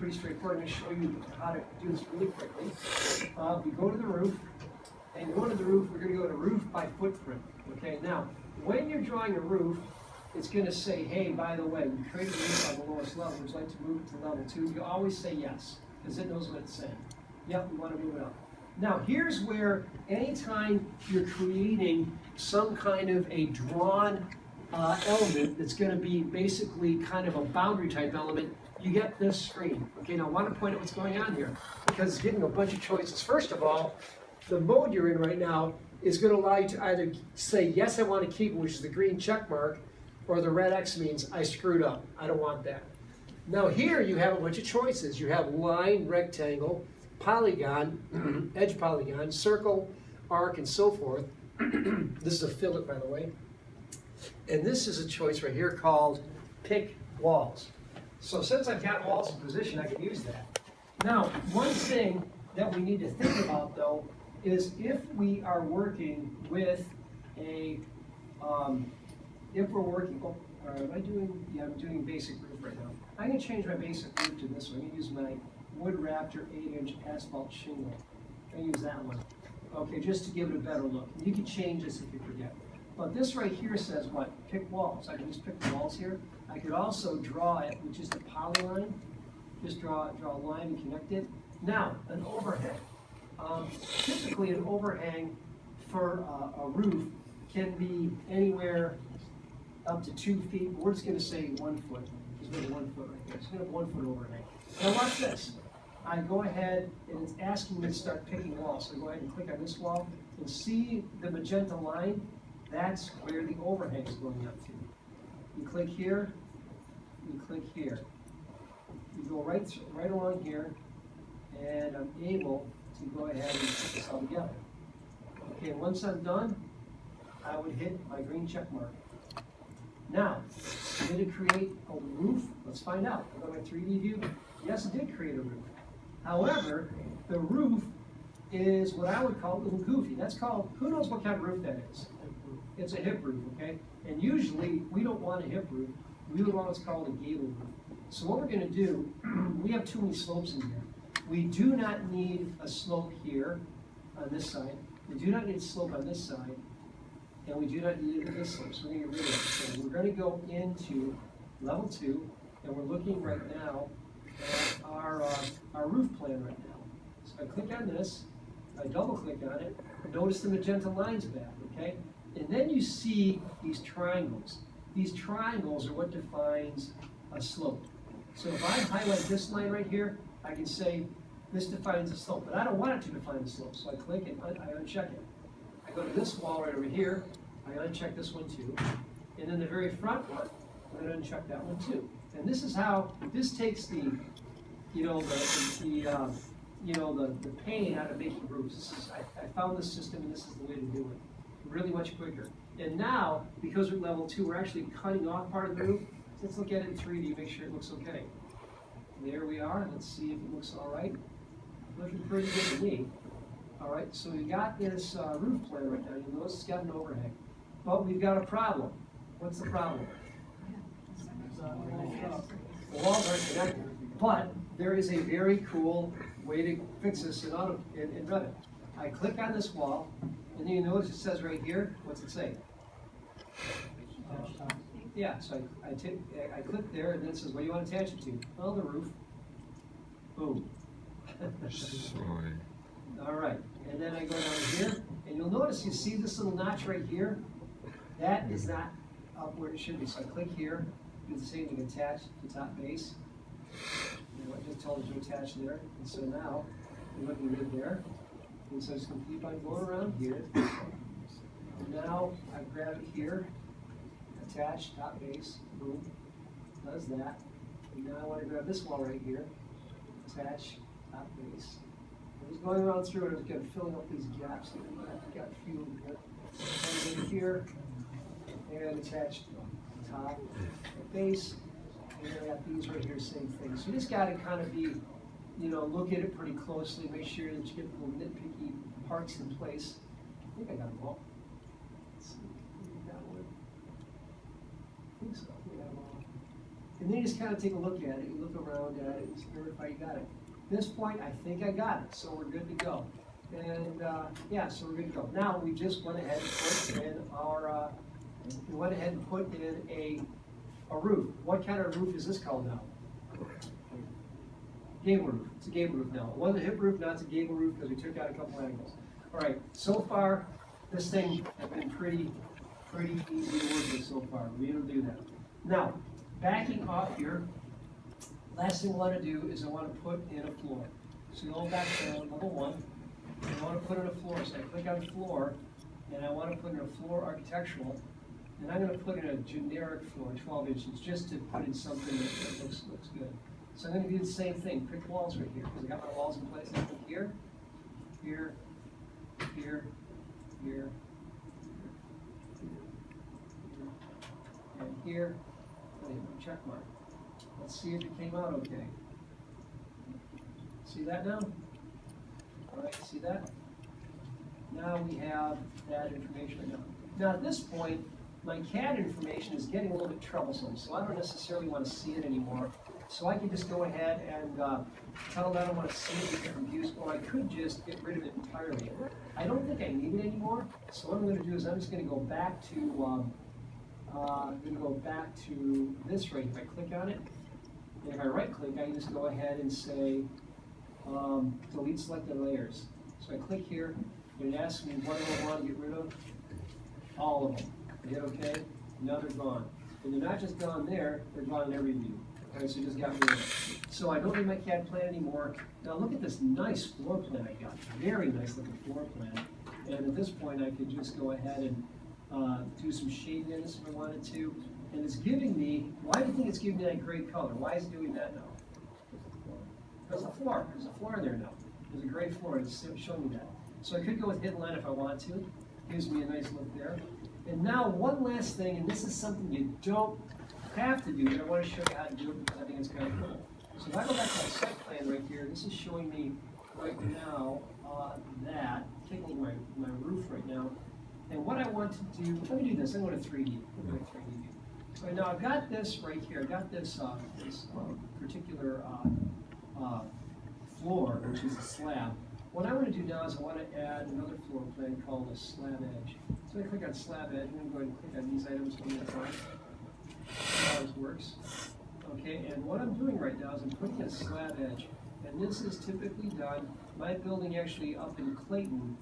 pretty straightforward. I'm going to show you how to do this really quickly. We go to the roof, and going to the roof, we're going to go to roof by footprint. Okay, now, when you're drawing a roof, it's going to say, hey, by the way, you created a roof on the lowest level. Would you like to move it to level 2? You always say yes, because it knows what it's saying. Yep, we want to move it up. Now, here's where anytime you're creating some kind of a drawn element that's going to be basically kind of a boundary type element, you get this screen. Okay, now I want to point out what's going on here, because it's giving a bunch of choices. First of all, the mode you're in right now is going to allow you to either say, yes, I want to keep it, which is the green check mark, or the red X means I screwed up. I don't want that. Now here you have a bunch of choices. You have line, rectangle, polygon, edge polygon, circle, arc, and so forth. This is a fillet, by the way. And this is a choice right here called pick walls. So since I've got walls in position, I can use that. Now, one thing that we need to think about, though, is if we are working with a, if we're working, am I doing, yeah, I'm doing basic roof right now. I'm going to change my basic roof to this one. I'm going to use my Wood Raptor 8-inch asphalt shingle. I'm going to use that one. Okay, just to give it a better look. You can change this if you forget. But this right here says what? Pick walls. I can just pick the walls here. I could also draw it with just a polyline. Just draw a line and connect it. Now, an overhang. Typically, an overhang for a roof can be anywhere up to 2 feet. We're just going to say 1 foot. Just maybe 1 foot right there. So we have 1 foot overhang. Now watch this. I go ahead and it's asking me to start picking walls. So I go ahead and click on this wall and see the magenta line. That's where the overhang is going up to. You click here. You click here. You go right along here, and I'm able to go ahead and put this all together. Okay, once I'm done, I would hit my green check mark. Now, did it create a roof? Let's find out. I go to my 3D view. Yes, it did create a roof. However, the roof is what I would call a little goofy. That's called, who knows what kind of roof that is? It's a hip roof, okay? And usually, we don't want a hip roof. We would want what's called a gable roof. So what we're going to do, we have too many slopes in here. We do not need a slope here on this side. We do not need a slope on this side. And we do not need it on this slope. So we're going to get rid of it. So we're going to go into level 2, and we're looking right now at our roof plan right now. So I click on this, I double click on it, notice the magenta lines back, okay? And then you see these triangles. These triangles are what defines a slope. So if I highlight this line right here, I can say this defines a slope, but I don't want it to define a slope. So I click and I uncheck it. I go to this wall right over here, I uncheck this one too. And then the very front one, I'm going to uncheck that one too. And this is how, this takes the, the pain out of making roofs. This is, I found this system and this is the way to do it. Really much quicker. And now, because we're at level 2, we're actually cutting off part of the roof. Let's look at it in 3D, make sure it looks okay. There we are. Let's see if it looks all right. Looking pretty good to me. All right, so we got this roof plan right now. You'll notice it's got an overhang. But we've got a problem. What's the problem? The walls aren't connected. But there is a very cool way to fix this in Revit. I click on this wall, and then you notice it says right here, what's it say? Yeah, so I click there, and then it says, what do you want to attach it to? Well, the roof. Boom. All right, and then I go down here, and you'll notice, you see this little notch right here? That is not up where it should be. So I click here, do the same thing, attach to top base. And I just told you to attach there. And so now, you're looking good there. And so I just going to keep on going around here. And now I grab it here, attach, top base, boom, does that. And now I want to grab this wall right here, attach, top base. I'm just going around through it, I'm kind of filling up these gaps that I've got a few here. And here, and attach top, base, and then I got these right here, same thing. So you just got to kind of be, look at it pretty closely, make sure that you get the little nitpicky parts in place. I think I got them all. Let's see, we got one. I think so, we got them all. And then you just kind of take a look at it, you look around at it, and just verify you got it. At this point, I think I got it, so we're good to go. And yeah, so we're good to go. Now we just went ahead and put in our, a roof. What kind of roof is this called now? Gable roof. It's a gable roof now. It wasn't a hip roof, now it's a gable roof because we took out a couple angles. All right, so far, this thing has been pretty easy to work with so far. We're able to do that. Now, backing off here, last thing I want to do is I want to put in a floor. So go back to level 1, and I want to put in a floor. So I click on floor, and I want to put in a floor architectural, and I'm going to put in a generic floor, 12 inches, just to put in something that looks good. So I'm going to do the same thing, pick walls right here, because I got my walls in place. I put here, here, here, here, and here, check mark. Let's see if it came out okay. See that now? All right, see that? Now we have that information right now. Now at this point, my CAD information is getting a little bit troublesome, so I don't necessarily want to see it anymore. So I can just go ahead and tell that I want to see it in different views, or I could just get rid of it entirely. I don't think I need it anymore, so what I'm going to do is I'm just going to go back to this right. If I click on it, and if I right click, I can just go ahead and say delete selected layers. So I click here, and it asks me what do I want to get rid of? All of them. I hit OK, now they're gone. And they're not just gone there, they're gone in every view. Okay, so just got rid of it. So I don't need my CAD plan anymore. Now look at this nice floor plan I got. Very nice looking floor plan. And at this point I could just go ahead and do some shade in this if I wanted to. And it's giving me, why do you think it's giving me that gray color? Why is it doing that now? Because the floor. There's a floor in there now. There's a gray floor. It's showing me that. So I could go with hidden line if I want to. Gives me a nice look there. And now one last thing, and this is something you don't have to do, but I want to show you how to do it because I think it's kind of cool. So if I go back to my site plan right here, this is showing me right now that, taking a look at my roof right now, and what I want to do, let me do this, I'm going to 3D. I'm going to 3D view. So now I've got this right here, I've got this, particular floor, which is a slab. What I want to do now is I want to add another floor plan called a slab edge. So I click on slab edge, I'm going to go ahead and click on these items one at a time. How this works. Okay, and what I'm doing right now is I'm putting a slab edge, and this is typically done. My building actually up in Clayton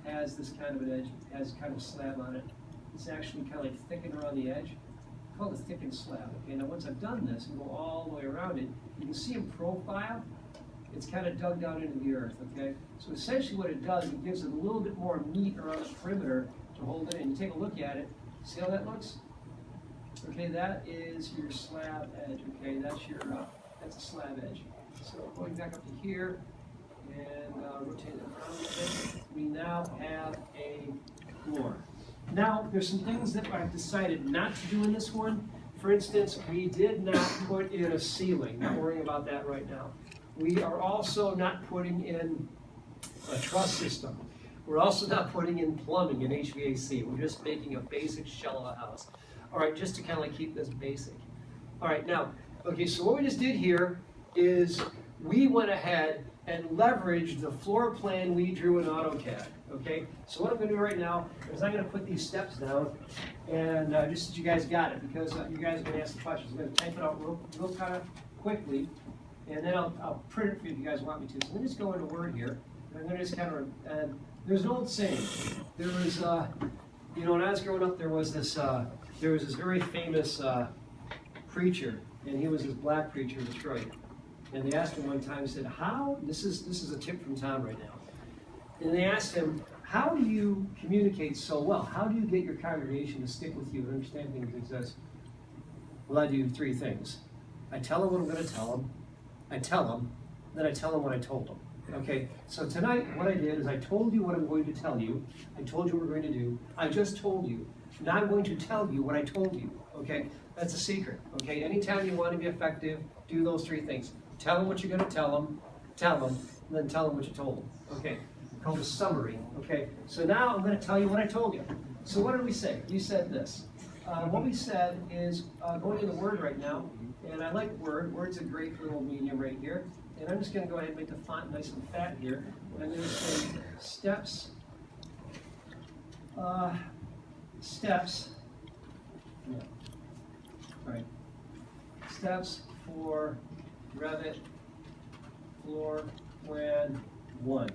has this kind of an edge, has kind of a slab on it. It's actually kind of like thickened around the edge. It's called a thickened slab. Okay, now once I've done this and go all the way around it, you can see in profile, it's kind of dug down into the earth. Okay, so essentially what it does, it gives it a little bit more meat around the perimeter to hold it in. You take a look at it. See how that looks? Okay, that is your slab edge. Okay, that's your that's a slab edge. So going back up to here and rotate it around a bit, we now have a floor. Now there's some things that I've decided not to do in this one. For instance, we did not put in a ceiling. Not worrying about that right now. We are also not putting in a truss system. We're also not putting in plumbing and HVAC. We're just making a basic shell of a house. All right, just to kind of like keep this basic. All right, now, okay, so what we just did here is we went ahead and leveraged the floor plan we drew in AutoCAD, okay? So what I'm gonna do right now is I'm gonna put these steps down, and just so you guys got it, because you guys are gonna ask the questions. I'm gonna type it out real kind of quickly, and then I'll print it for you if you guys want me to. So let me just go into Word here, and I'm gonna just kind of, there's an old saying. There was, you know, when I was growing up, there was this very famous preacher, and he was this black preacher in Detroit. And they asked him one time, he said, how, this is a tip from Tom right now. And they asked him, how do you communicate so well? How do you get your congregation to stick with you and understand things? He says, well, I do 3 things. I tell them what I'm going to tell them, I tell them, then I tell them what I told them. Okay, so tonight what I did is I told you what I'm going to tell you. I told you what we're going to do. I just told you. Now I'm going to tell you what I told you. Okay, that's a secret. Okay, anytime you want to be effective, do those 3 things. Tell them what you're going to tell them, and then tell them what you told them. Okay, called a summary. Okay, so now I'm going to tell you what I told you. So what did we say? You said this. What we said is, going into Word right now, And I like Word. Word's a great little medium right here. And I'm just going to go ahead and make the font nice and fat here. And I'm going to say steps. Steps. Yeah. All right. Steps for Revit Floor Plan 1.